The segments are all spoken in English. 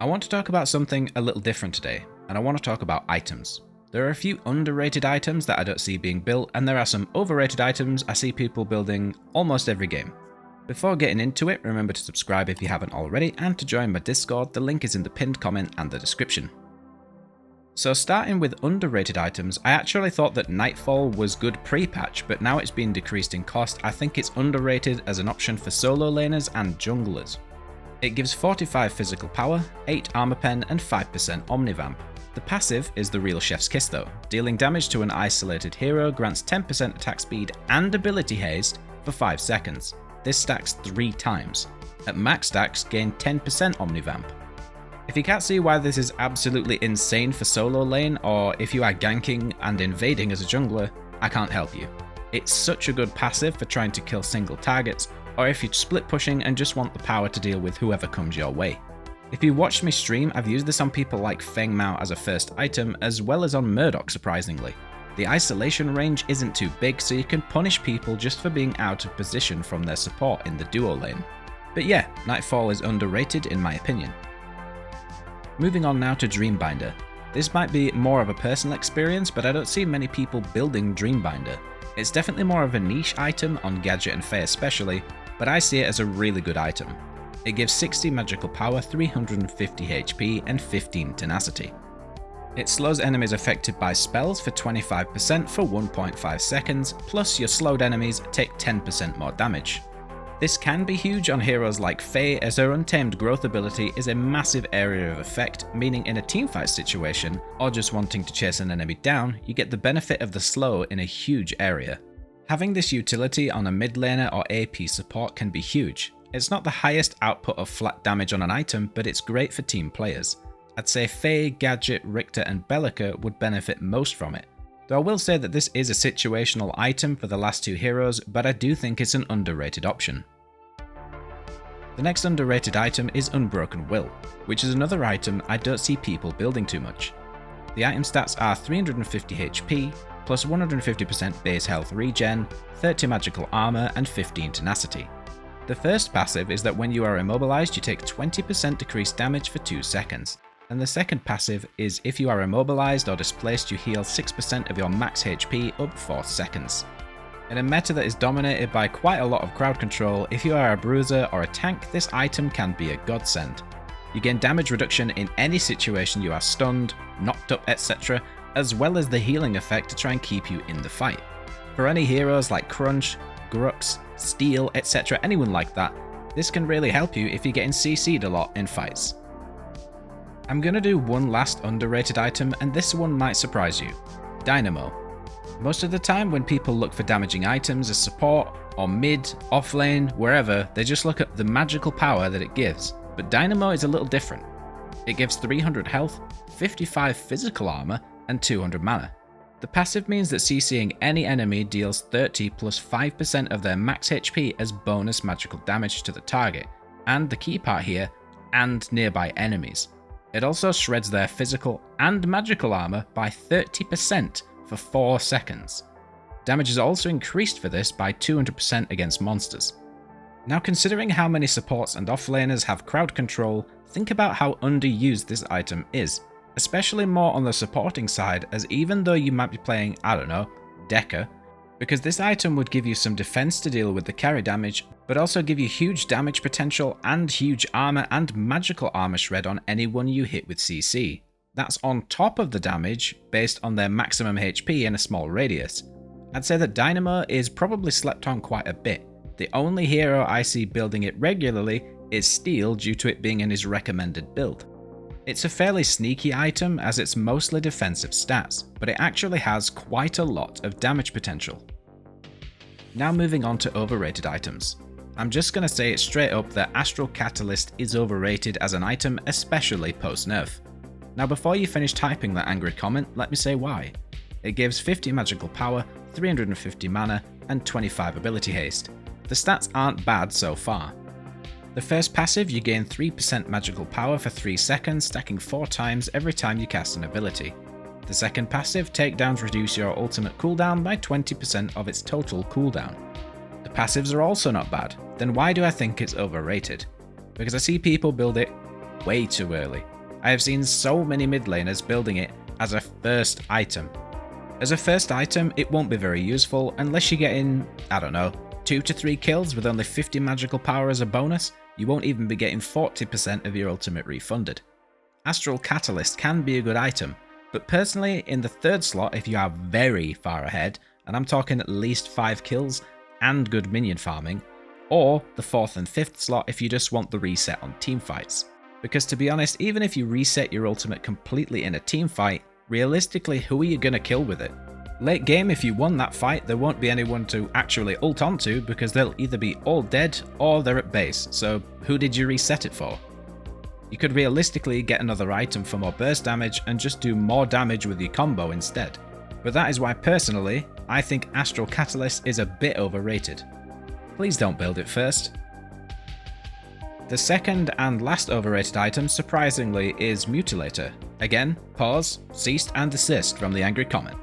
I want to talk about something a little different today, and I want to talk about items. There are a few underrated items that I don't see being built, and there are some overrated items I see people building almost every game. Before getting into it, remember to subscribe if you haven't already, and to join my Discord. The link is in the pinned comment and the description. So starting with underrated items, I actually thought that Nightfall was good pre-patch, but now it's been decreased in cost. I think it's underrated as an option for solo laners and junglers. It gives 45 physical power, 8 armor pen, and 5% omnivamp. The passive is the real chef's kiss though. Dealing damage to an isolated hero grants 10% attack speed and ability haste for 5 seconds. This stacks 3 times. At max stacks, gain 10% omnivamp. If you can't see why this is absolutely insane for solo lane, or if you are ganking and invading as a jungler, I can't help you. It's such a good passive for trying to kill single targets, or if you're split pushing and just want the power to deal with whoever comes your way. If you watched me stream, I've used this on people like Feng Mao as a first item, as well as on Murdoch surprisingly. The isolation range isn't too big, so you can punish people just for being out of position from their support in the duo lane. But yeah, Nightfall is underrated in my opinion. Moving on now to Dreambinder. This might be more of a personal experience, but I don't see many people building Dreambinder. It's definitely more of a niche item on Gadget and Faye especially, but I see it as a really good item. It gives 60 magical power, 350 HP, and 15 tenacity. It slows enemies affected by spells for 25% for 1.5 seconds, plus your slowed enemies take 10% more damage. This can be huge on heroes like Faye, as her Untamed Growth ability is a massive area of effect, meaning in a teamfight situation, or just wanting to chase an enemy down, you get the benefit of the slow in a huge area. Having this utility on a mid laner or AP support can be huge. It's not the highest output of flat damage on an item, but it's great for team players. I'd say Faye, Gadget, Richter and Bellica would benefit most from it. Though I will say that this is a situational item for the last 2 heroes, but I do think it's an underrated option. The next underrated item is Unbroken Will, which is another item I don't see people building too much. The item stats are 350 HP, plus 150% base health regen, 30 magical armor, and 15 tenacity. The first passive is that when you are immobilized, you take 20% decreased damage for 2 seconds. And the second passive is if you are immobilized or displaced, you heal 6% of your max HP up 4 seconds. In a meta that is dominated by quite a lot of crowd control, if you are a bruiser or a tank, this item can be a godsend. You gain damage reduction in any situation you are stunned, knocked up, etc., as well as the healing effect to try and keep you in the fight. For any heroes like Crunch, Grux, Steel, etc., anyone like that, this can really help you if you're getting CC'd a lot in fights. I'm gonna do one last underrated item, and this one might surprise you. Dynamo. Most of the time when people look for damaging items as support, or mid, offlane, wherever, they just look at the magical power that it gives. But Dynamo is a little different. It gives 300 health, 55 physical armor, and 200 mana. The passive means that CCing any enemy deals 30 plus 5% of their max HP as bonus magical damage to the target, and the key part here, and nearby enemies. It also shreds their physical and magical armor by 30% for 4 seconds. Damage is also increased for this by 200% against monsters. Now considering how many supports and offlaners have crowd control, think about how underused this item is. Especially more on the supporting side, as even though you might be playing, I don't know, Deca, because this item would give you some defense to deal with the carry damage, but also give you huge damage potential and huge armor and magical armor shred on anyone you hit with CC. That's on top of the damage based on their maximum HP in a small radius. I'd say that Dynamo is probably slept on quite a bit. The only hero I see building it regularly is Steel due to it being in his recommended build. It's a fairly sneaky item as it's mostly defensive stats, but it actually has quite a lot of damage potential. Now moving on to overrated items. I'm just going to say it straight up that Astral Catalyst is overrated as an item, especially post-nerf. Now before you finish typing that angry comment, let me say why. It gives 50 magical power, 350 mana, and 25 ability haste. The stats aren't bad so far. The first passive, you gain 3% magical power for 3 seconds, stacking 4 times every time you cast an ability. The second passive, takedowns reduce your ultimate cooldown by 20% of its total cooldown. The passives are also not bad. Then why do I think it's overrated? Because I see people build it way too early. I have seen so many mid laners building it as a first item. As a first item, it won't be very useful unless you get in, I don't know, 2 to 3 kills with only 50 magical power as a bonus. You won't even be getting 40% of your ultimate refunded. Astral Catalyst can be a good item, but personally in the 3rd slot if you are very far ahead, and I'm talking at least 5 kills and good minion farming, or the 4th and 5th slot if you just want the reset on teamfights. Because to be honest, even if you reset your ultimate completely in a team fight, realistically who are you going to kill with it? Late game, if you won that fight, there won't be anyone to actually ult onto because they'll either be all dead or they're at base, so who did you reset it for? You could realistically get another item for more burst damage and just do more damage with your combo instead. But that is why personally, I think Astral Catalyst is a bit overrated. Please don't build it first. The second and last overrated item, surprisingly, is Mutilator. Again, pause, ceased and desist from the angry comment.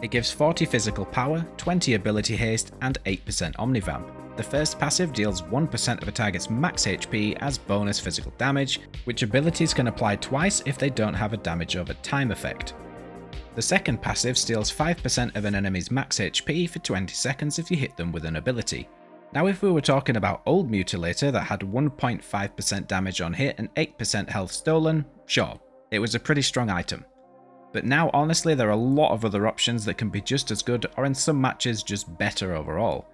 It gives 40 physical power, 20 ability haste, and 8% omnivamp. The first passive deals 1% of a target's max HP as bonus physical damage, which abilities can apply twice if they don't have a damage over time effect. The second passive steals 5% of an enemy's max HP for 20 seconds if you hit them with an ability. Now if we were talking about old Mutilator that had 1.5% damage on hit and 8% health stolen, sure, it was a pretty strong item. But now honestly there are a lot of other options that can be just as good or in some matches just better overall.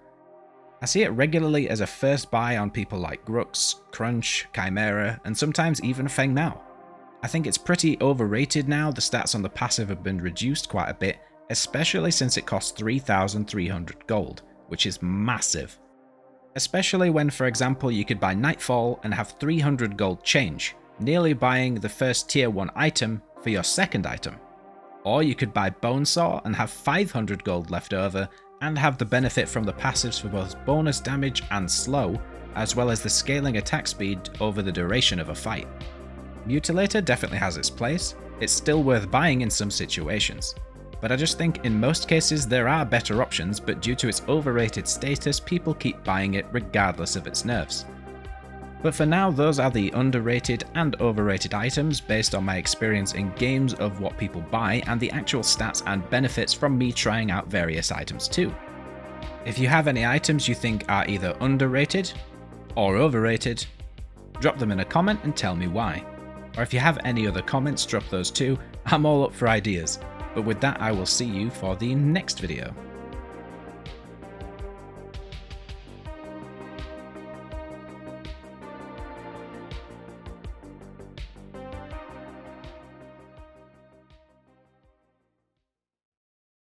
I see it regularly as a first buy on people like Grux, Crunch, Chimera, and sometimes even Feng Mao. I think it's pretty overrated now. The stats on the passive have been reduced quite a bit, especially since it costs 3,300 gold, which is massive. Especially when, for example, you could buy Nightfall and have 300 gold change, nearly buying the first tier 1 item for your second item. Or you could buy Bonesaw and have 500 gold left over and have the benefit from the passives for both bonus damage and slow, as well as the scaling attack speed over the duration of a fight. Mutilator definitely has its place, it's still worth buying in some situations. But I just think in most cases there are better options, but due to its overrated status, people keep buying it regardless of its nerfs. But for now, those are the underrated and overrated items based on my experience in games of what people buy and the actual stats and benefits from me trying out various items too. If you have any items you think are either underrated or overrated, drop them in a comment and tell me why. Or if you have any other comments, drop those too. I'm all up for ideas. But with that, I will see you for the next video.